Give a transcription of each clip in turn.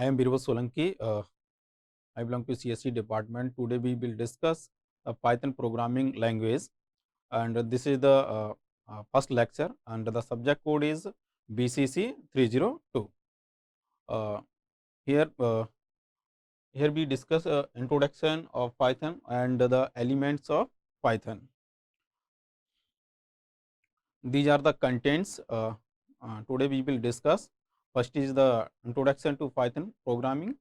I am Beerbal Solanki. I belong to CSC department. Today we will discuss the Python programming language, and this is the first lecture. And the subject code is BCC 302. Uh, here, uh, here we discuss introduction of Python and the elements of Python. These are the contents today we will discuss. First is the introduction to Python programming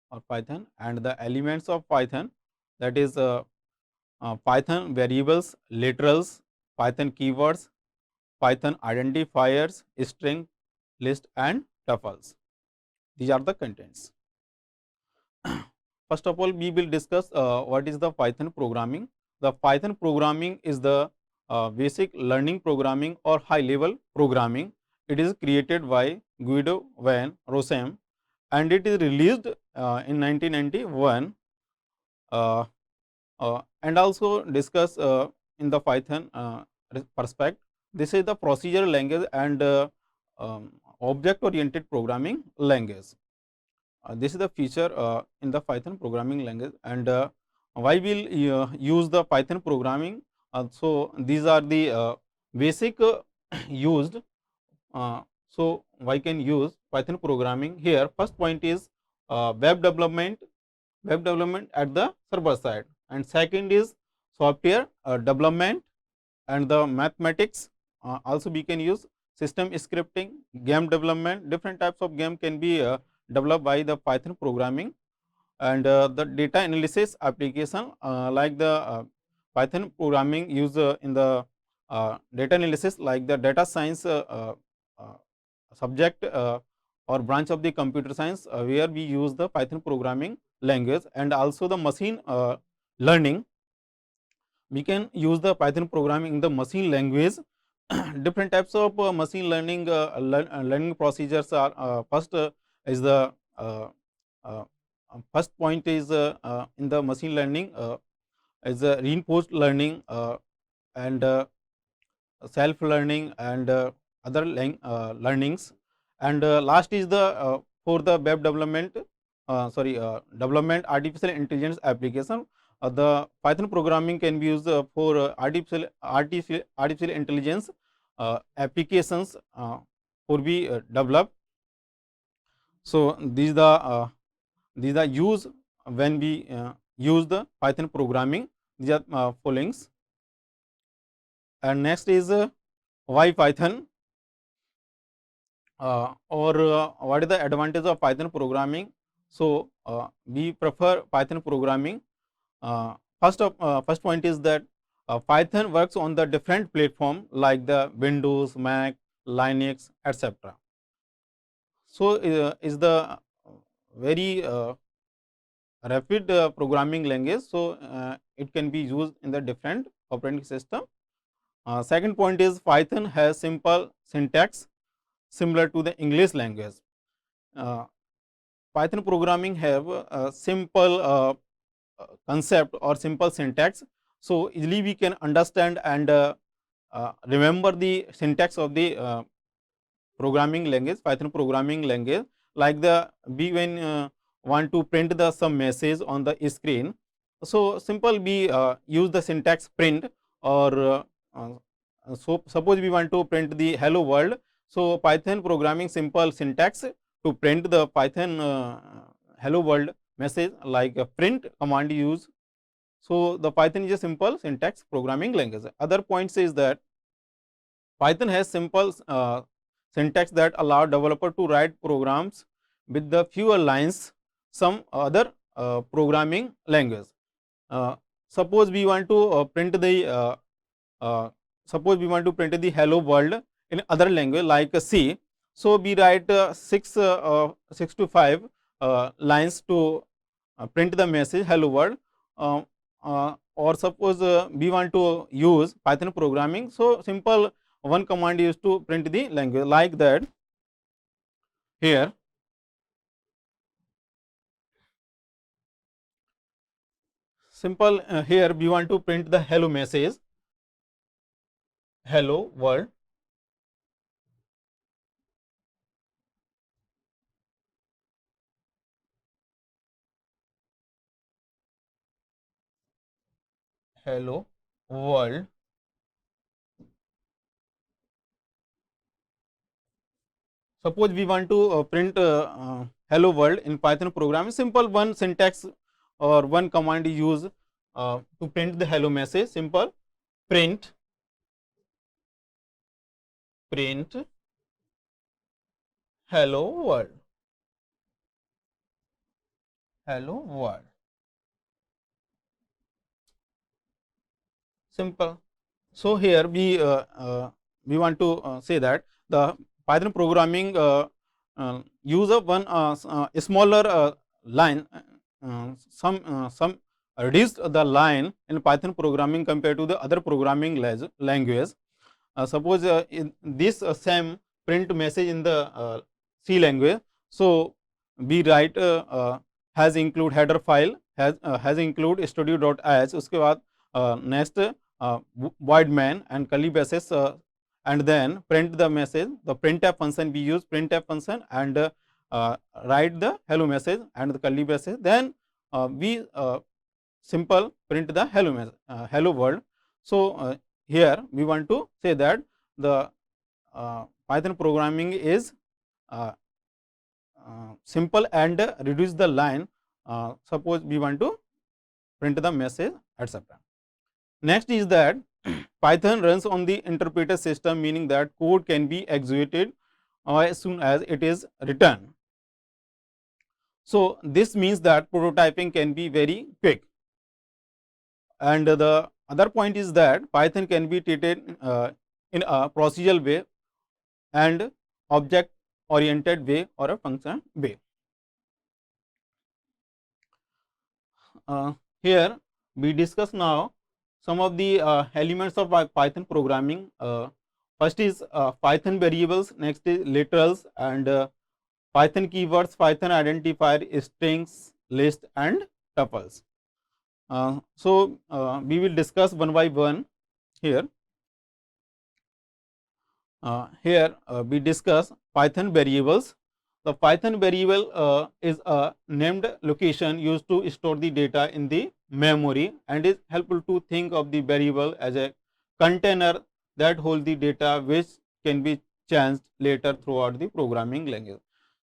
or Python and the elements of Python, that is Python variables, literals, Python keywords, Python identifiers, string, list and tuples. These are the contents. First of all, we will discuss what is the Python programming. The Python programming is the basic learning programming or high level programming. It is created by Guido van Rossum and it is released in 1991. And also discuss in the Python perspective. This is the procedural language and object oriented programming language. This is the feature in the Python programming language, and why we'll use the Python programming. So these are the basic used. So why can use Python programming here? First point is web development at the server side, and second is software development and the mathematics. Also we can use system scripting, game development. Different types of game can be developed by the Python programming, and the data analysis application like the Python programming used in the data analysis, like the data science uh, subject or branch of the computer science, where we use the Python programming language. And also the machine learning, we can use the Python programming in the machine language. Different types of machine learning learning procedures are first is the uh, first point is in the machine learning is reinforced learning and self learning and other learnings. And last is the for the web development development artificial intelligence application. The Python programming can be used for artificial intelligence applications for be developed. So these are use when we use the Python programming. These are followings. And next is why Python, or what is the advantage of Python programming. So we prefer Python programming. First point is that Python works on the different platform like the Windows, Mac, Linux, etc. So is the very rapid programming language. So it can be used in the different operating system. Second point is Python has simple syntax similar to the English language. Python programming have a simple concept or simple syntax, so easily we can understand and remember the syntax of the programming language, Python programming language. Like the we when want to print the some message on the screen, so simple we use the syntax print, or so suppose we want to print the hello world, so Python programming simple syntax to print the Python hello world message, like a print command use. So the Python is a simple syntax programming language. Other points is that Python has simple syntax that allow developer to write programs with the fewer lines some other programming language. Uh, suppose we want to print the suppose we want to print the hello world in other language like C. So we write 6 to 5 lines to print the message hello world. Or suppose we want to use Python programming, so simple one command used to print the language, like that. Here simple here we want to print the hello message, hello world. hello world. Suppose we want to print hello world in Python program. Simple one syntax or one command is used to print the hello message. Simple print hello world, simple. So here we want to say that the Python programming use of one smaller line, some reduced the line in Python programming compared to the other programming language. Suppose in this same print message in the C language. So we write has include header file, has include studio.h, उसके बाद next void main and curly braces, and then print the message. The printf function, we use printf function and write the hello message and the curly braces. Then we simple print the hello message, hello world. So here we want to say that the Python programming is simple and reduce the line. Suppose we want to print the message, etc. Next is that Python runs on the interpreter system, meaning that code can be executed as soon as it is written. So this means that prototyping can be very quick. And the other point is that Python can be treated in a procedural way and object oriented way or a function way. Here we discuss now some of the elements of Python programming. First is Python variables, next is literals, and Python keywords, Python identifier, strings, list, and tuples. So we will discuss one by one here. Here we discuss Python variables. The Python variable is a named location used to store the data in the memory, and is helpful to think of the variable as a container that holds the data which can be changed later throughout the programming language.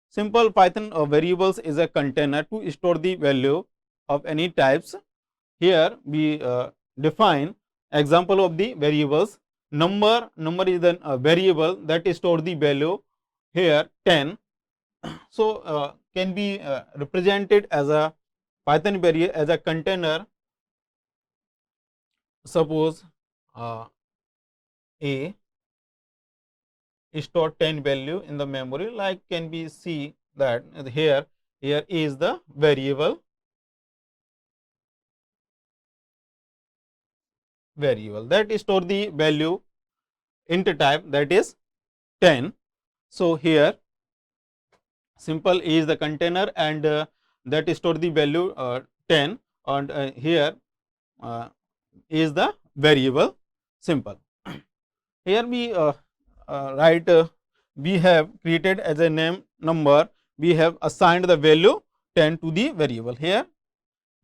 Simple Python variables is a container to store the value of any types. Here we define example of the variables. Number is the variable that store the value, here 10. So can be represented as a Python variable as a container. Suppose A store 10 value in the memory, like can be see that here is the variable that store the value int type, that is 10. So here simple is the container and that store the value 10, and here is the variable simple. Here we write we have created as a name number, we have assigned the value 10 to the variable. Here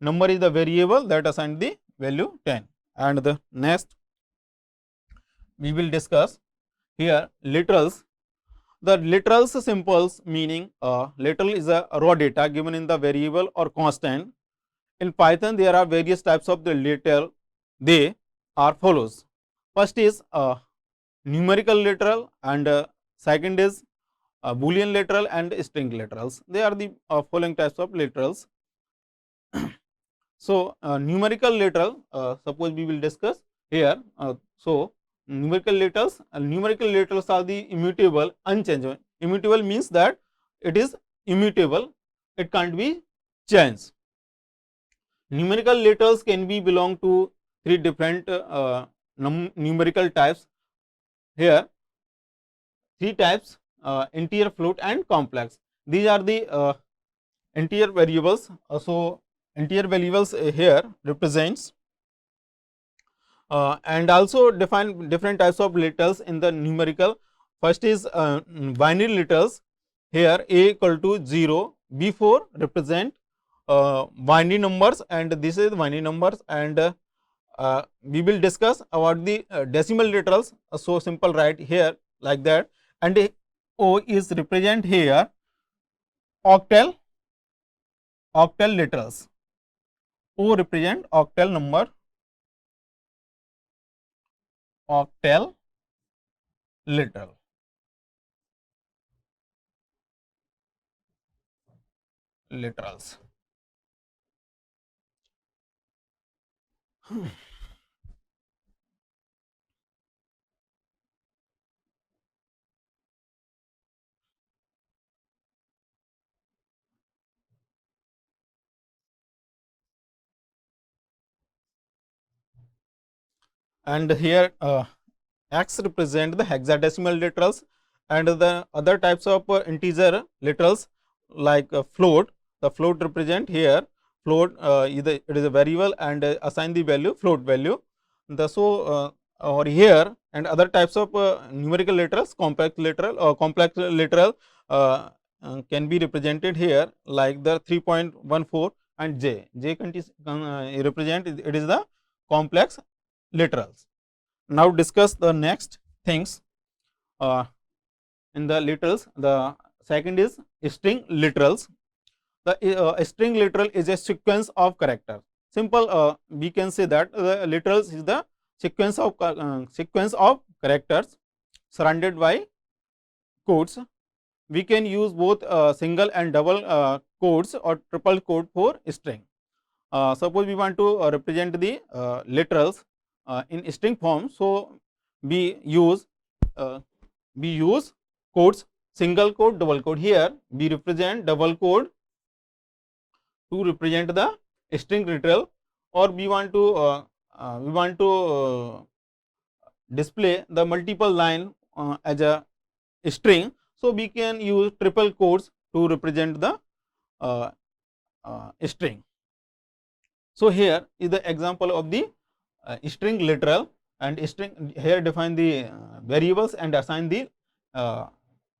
number is the variable that assigned the value 10. And the next we will discuss here literals. The literals symbols meaning literal is a raw data given in the variable or constant. In Python there are various types of the literal. They are follows. First is numerical literal, and second is Boolean literal and string literals. They are the following types of literals. So numerical literal, suppose we will discuss here. So numerical literals are the immutable, unchangeable. Immutable means that it is immutable, it can't be changed. Numerical literals can be belong to three different numerical types. Here three types, integer, float, and complex. These are the integer variables. So integer variables here represents and also define different types of literals in the numerical. First is binary literals. Here a equal to 0, b4 represent binary numbers, and this is binary numbers, and we will discuss about the decimal literals. So simple right here like that, and O is represent here octal literals. O represent octal number, octal literal. Literals. And here X represent the hexadecimal literals, and the other types of integer literals like float. The float represent here float, either it is a variable and assign the value float value. The or here, and other types of numerical literals, complex literal or complex literal can be represented here like the 3.14 and J represent it is the complex literals. Now discuss the next things uh, in the literals. The second is string literals. The string literal is a sequence of characters. Simple, we can say that the literals is the sequence of characters surrounded by quotes. We can use both single and double quotes or triple quote for string. Suppose we want to represent the literals in string form, so we use uh, quotes, single quote, double quote. Here we represent double quote to represent the string literal, or we want to display the multiple line as a string, so we can use triple quotes to represent the uh, string. So here is the example of the string literal, and string here define the variables and assign the uh,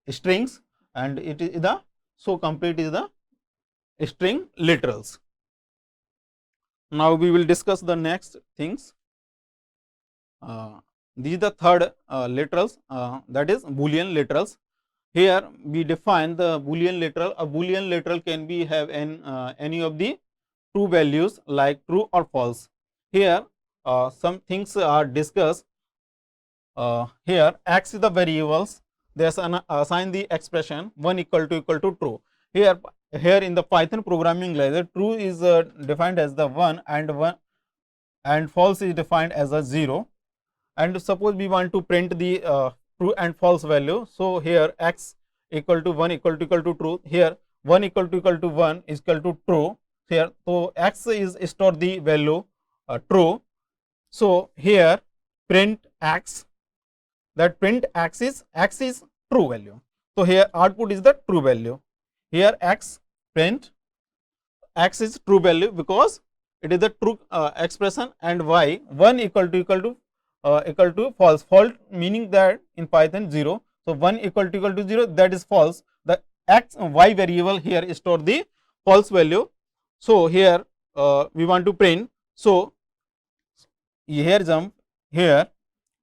strings, and it is the so complete is the string literals. Now we will discuss the next things. This is the third literals, that is Boolean literals. Here we define the Boolean literal. A Boolean literal can be have any of the true values like true or false. Here some things are discussed. Here X is the variables, they assign the expression 1 equal to true. Here in the Python programming language, true is defined as the 1, and false is defined as a 0. And suppose we want to print the true and false value, so here X equal to 1 equal to true. Here 1 equal to 1 is equal to true here, so X is store the value true. So here print X, that print X is true value. So here output is the true value. Here X print X is true value because it is the true expression, and Y 1 equal to false. False meaning that in Python 0. So 1 equal to 0, that is false. The X Y variable here store the false value. So here we want to print. So here jump here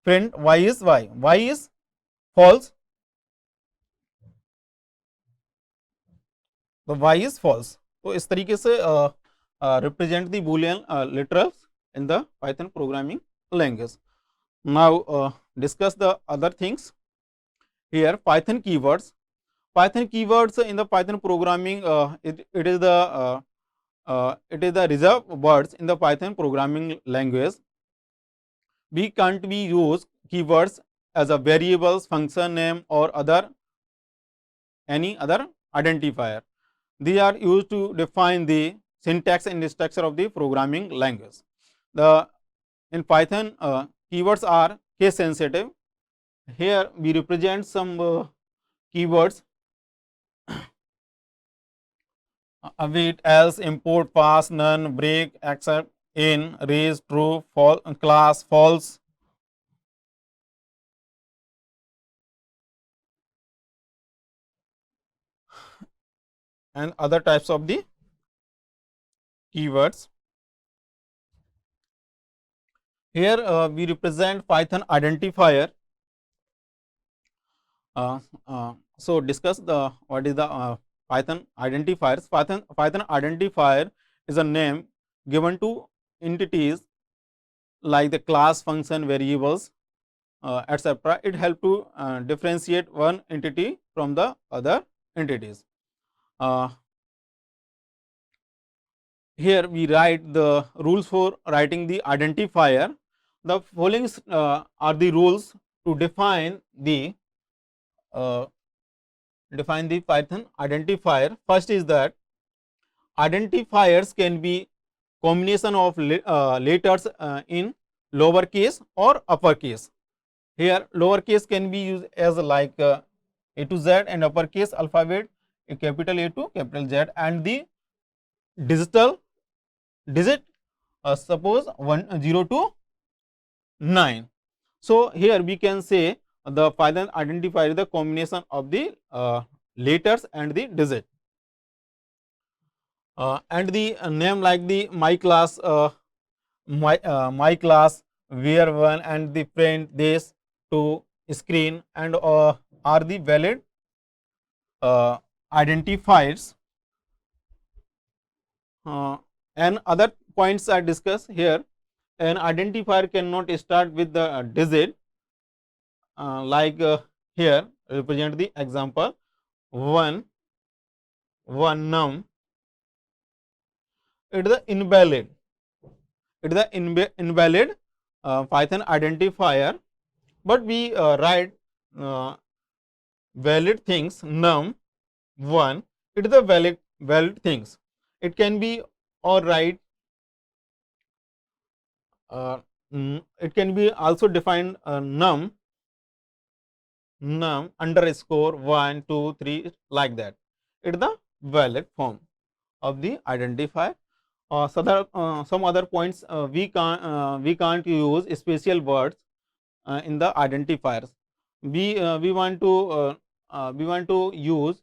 print y is false, the y is false. तो इस तरीके से represent the Boolean literals in the Python programming language. Now discuss the other things. Here Python keywords. Python keywords in the Python programming, it is the reserved words in the Python programming language. We can't be use keywords as a variables, function name, or any other identifier. These are used to define the syntax and structure of the programming language. In Python, keywords are case sensitive. Here we represent some keywords: await, else, import, pass, none, break, except, in, raise, true, false, class, false. And other types of the keywords. Here we represent Python identifier. So discuss the what is the Python identifiers. Python identifier is a name given to entities like the class, function, variables, etc. It helps to differentiate one entity from the other entities. Here we write the rules for writing the identifier. The following are the rules to define the Python identifier. First is that identifiers can be combination of letters in lowercase or uppercase. Here lowercase can be used as like A to Z, and uppercase alphabet a capital A to capital Z, and the digital digit suppose 0 to 9. So here we can say the Python identifier is the combination of the letters and the digit. And the name like the my class, my class, where one, and the print this to screen, and are the valid identifiers. And other points are discussed here. An identifier cannot start with the digit, like here represent the example 1 num. It is the invalid. It is the invalid Python identifier, but we write valid things num 1. It is the valid things. It can be or write. It can be also defined num underscore 1, 2, 3 like that. It is the valid form of the identifier. Some other points, we can't use special words in the identifiers. We want to use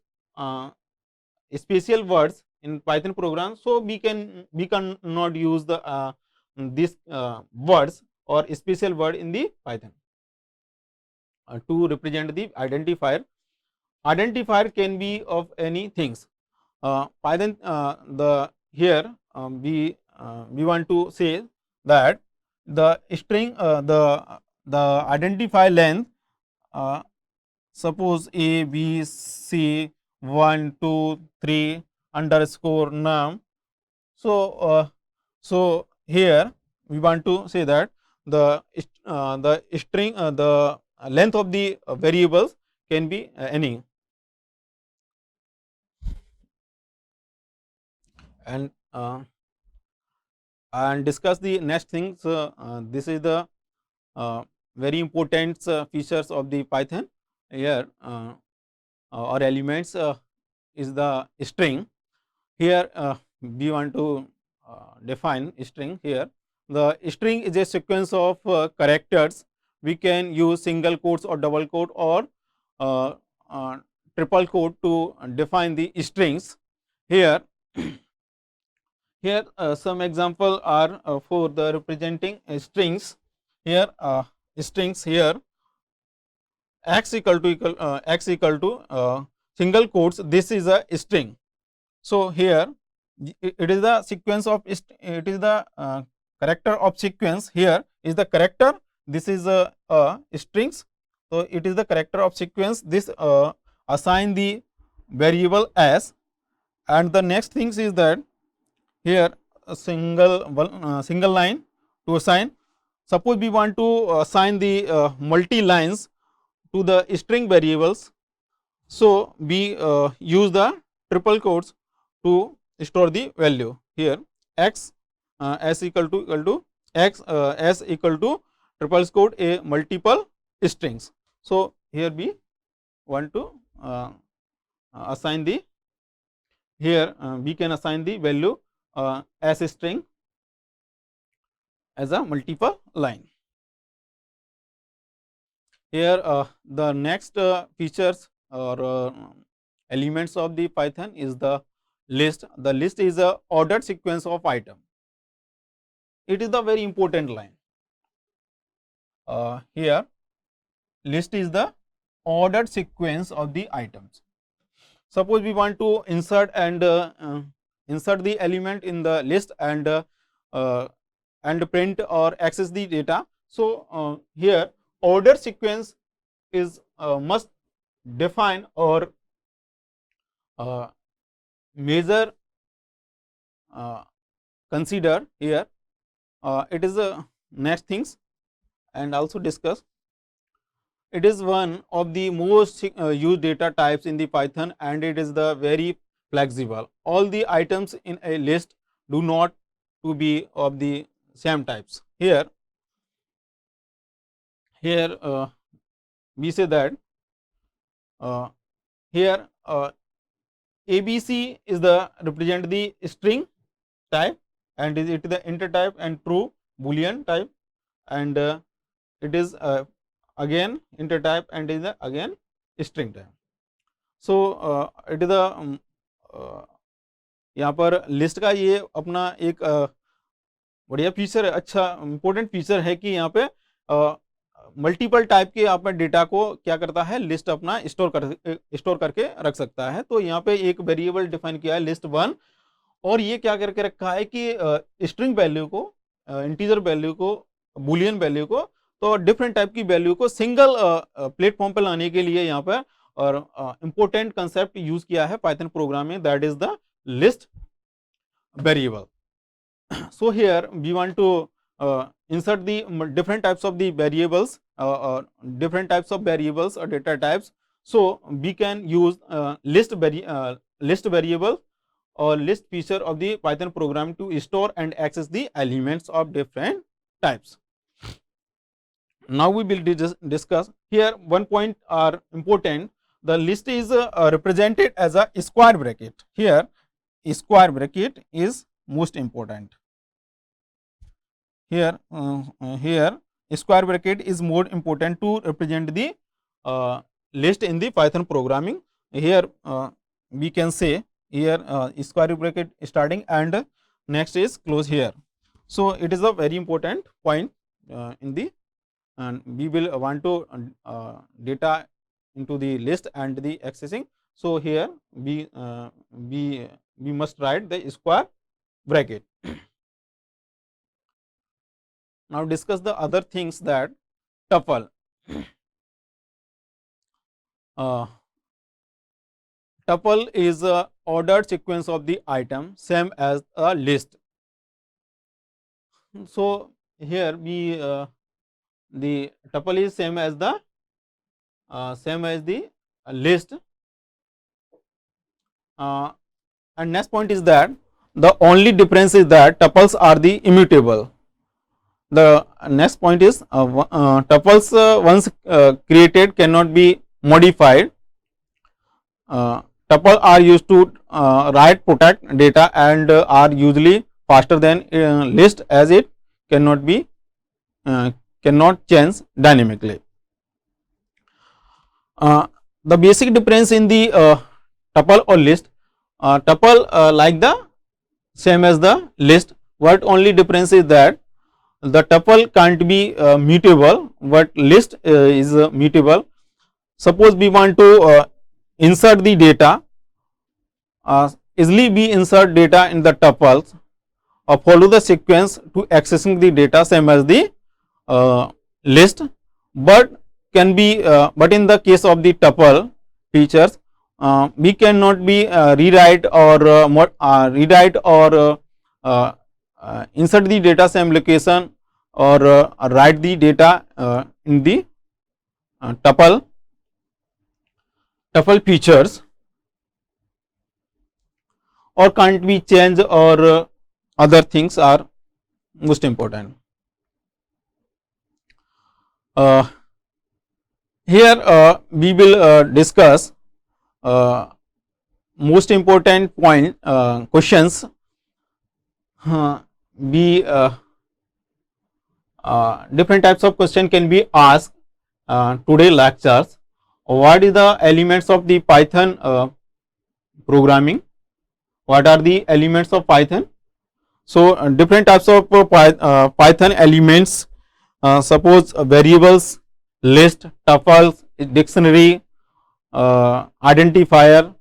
special words in Python program, so we cannot use the these words or special word in the Python to represent the identifier. Identifier can be of any things. Python the here we want to say that the string the identify length, suppose A, B, C, 1, 2, 3 underscore num. So here we want to say that the string the length of the variables can be any. And discuss the next thing. So this is the very important features of the Python. Here or elements is the string. Here we want to define string. Here the string is a sequence of characters. We can use single quotes or double quote or triple quote to define the strings. Here here some example are for the representing strings. Here strings here x equal to single quotes, this is a string. So here it is the sequence of it is the character of sequence. Here is the character, this is a strings. So it is the character of sequence. This assign the variable as, and the next things is that here a single line to assign. Suppose we want to assign the multi lines to the string variables, so we use the triple quotes to store the value. Here x s equal to x s equal to triple quote a multiple strings. So here we want to assign the, here we can assign the value as a string as a multiple line. Here the next features or elements of the Python is the list. The list is a ordered sequence of item. It is the very important line. here list is the ordered sequence of the items. Suppose we want to insert and insert the element in the list and print or access the data. So here order sequence is must define or measure consider here. It is the next things and also discuss. It is one of the most used data types in the Python and it is the very flexible. All the items in a list do not to be of the same types. Here we say that here ABC is the represent the string type and it is the enter type and true Boolean type, and it is again enter type and is the again string type. So it is the यहाँ पर list का ये अपना एक बढ़िया feature है, अच्छा important feature है कि यहाँ पे मल्टीपल टाइप के आप डेटा को क्या करता है लिस्ट अपना स्टोर करके रख सकता है. तो यहाँ पे एक वेरिएबल डिफाइन किया है लिस्ट वन और ये क्या करके रखा है कि स्ट्रिंग वैल्यू को इंटीजर वैल्यू को बुलियन वैल्यू को तो डिफरेंट टाइप की वैल्यू को सिंगल प्लेटफॉर्म पर लाने के लिए यहाँ पर और इंपॉर्टेंट कंसेप्ट यूज किया है पाइथन प्रोग्राम में, that is the list variable. So here we want to insert the different types of the variables, different types of variables or data types. So we can use list variable or list feature of the Python program to store and access the elements of different types. Now we will discuss here one point are important. The list is represented as a square bracket. Here square bracket is most important. Here square bracket is more important to represent the list in the Python programming. Here we can say here square bracket starting and next is close here. So it is a very important point in the, and we will want to data into the list and the accessing. So here we must write the square bracket. Now discuss the other things, that tuple. Tuple is a ordered sequence of the item same as a list. So here we the tuple is same as the list. And next point is that the only difference is that tuples are the immutable. The next point is tuples once created cannot be modified. Tuples are used to write protect data and are usually faster than list as it cannot be cannot change dynamically. The basic difference in the tuple or list, tuple like the same as the list. What only difference is that the tuple can't be mutable, but list is mutable. Suppose we want to insert the data, easily we insert data in the tuples or follow the sequence to accessing the data same as the list, but can be but in the case of the tuple features we cannot be rewrite or insert the data same location or write the data in the tuple features, or can't be changed, or other things are most important. Here we will discuss most important point questions. Different types of question can be asked today lectures. What is the elements of the Python programming? What are the elements of Python? So different types of Python elements suppose variables, list, tuples, dictionary, identifier,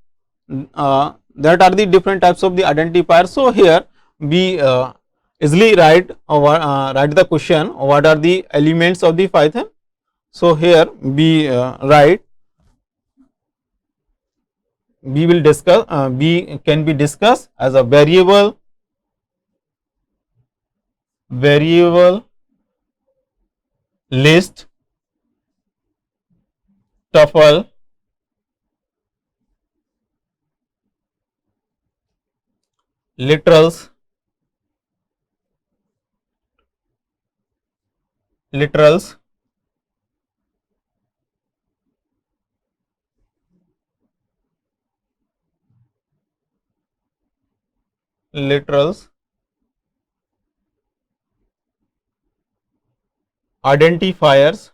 that are the different types of the identifier. So here we easily write write the question, what are the elements of the Python. So here we write, we will discuss, we can be discussed as a variable, list, tuple, literals, identifiers,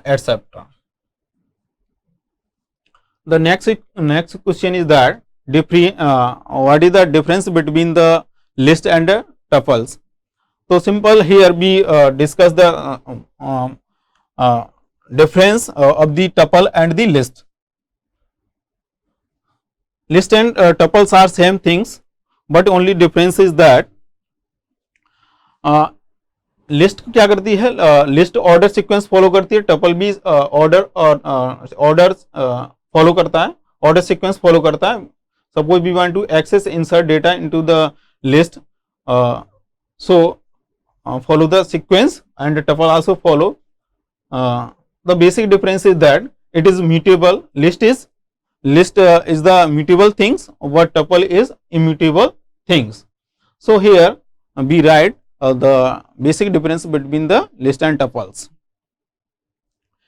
etc. The next question is that what is the difference between the list and tuples. So simple, here we discuss the difference of the tuple and the list. List and tuples are same things, but only difference is that list क्या करती है, list order sequence follow करती है, tuple भी order और order follow करता है, order sequence follow करता है. Suppose we want to access insert data into the list, so follow the sequence, and tuple also follow. The basic difference is that it is mutable. List is the mutable things, what tuple is immutable things. So here we write the basic difference between the list and tuples.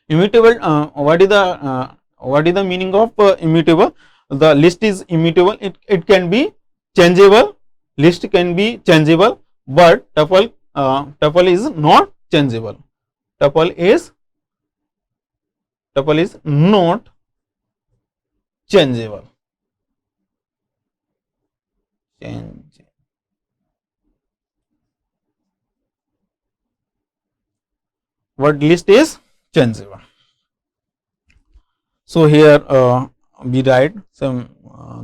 Immutable, what is the meaning of immutable? The list is immutable, it can be changeable, list can be changeable, but tuple is not changeable. Tuple is not changeable. What list is changeable. So here we write some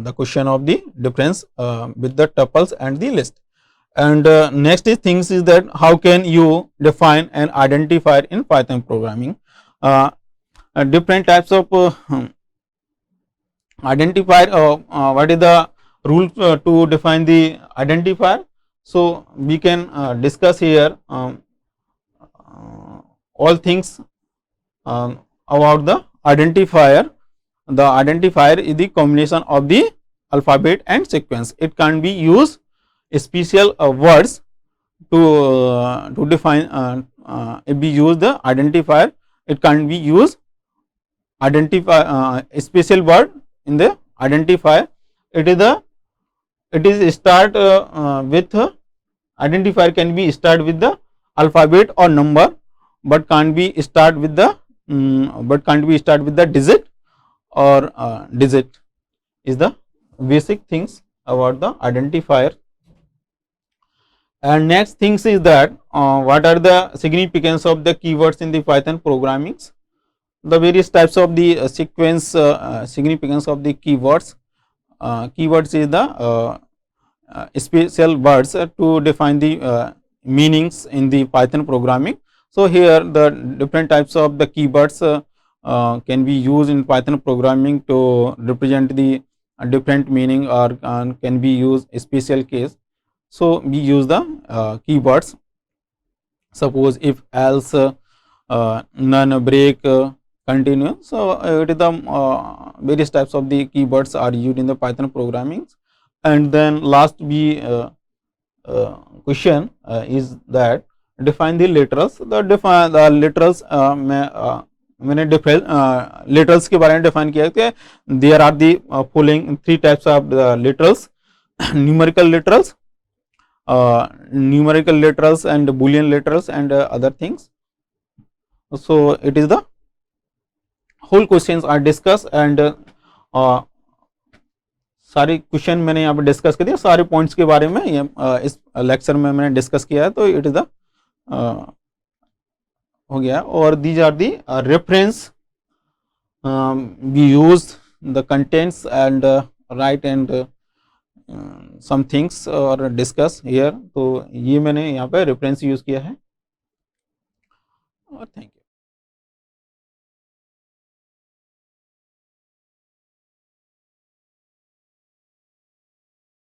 the question of the difference with the tuples and the list. And next is things is that how can you define an identifier in Python programming. Different types of identifier, what is the rule to define the identifier. So we can discuss here all things about the identifier. The identifier is the combination of the alphabet and sequence. It can be used special words to define. If we use the identifier, it can be used identify special word in the identifier. It is start with identifier can be start with the alphabet or number, but can't be start with the digit or digit. Is the basic things about the identifier. And next things is that what are the significance of the keywords in the Python programming. The various types of the sequence significance of the keywords. Keywords is the special words to define the meanings in the Python programming. So here the different types of the keywords can be used in Python programming to represent the different meaning, or can be used a special case. So we use the keywords. Suppose if, else, none, break, continue. So it is the various types of the keywords are used in the Python programming. And then last question is that define the literals. The literals मैंने literals के बारे में define किया कि there are the following three types of literals: numerical literals, and Boolean literals, and other things. So it is the whole questions are discussed, and सारे question मैंने यहाँ पे डिस्कस कर दिया, सारे पॉइंट्स के बारे में ये इस लेक्चर में मैंने डिस्कस किया है, तो इट इज द हो गया। और these are the reference we use the contents and write and some things और डिस्कस हियर। तो ये मैंने यहाँ पे रेफरेंस यूज किया है और थैंक यू।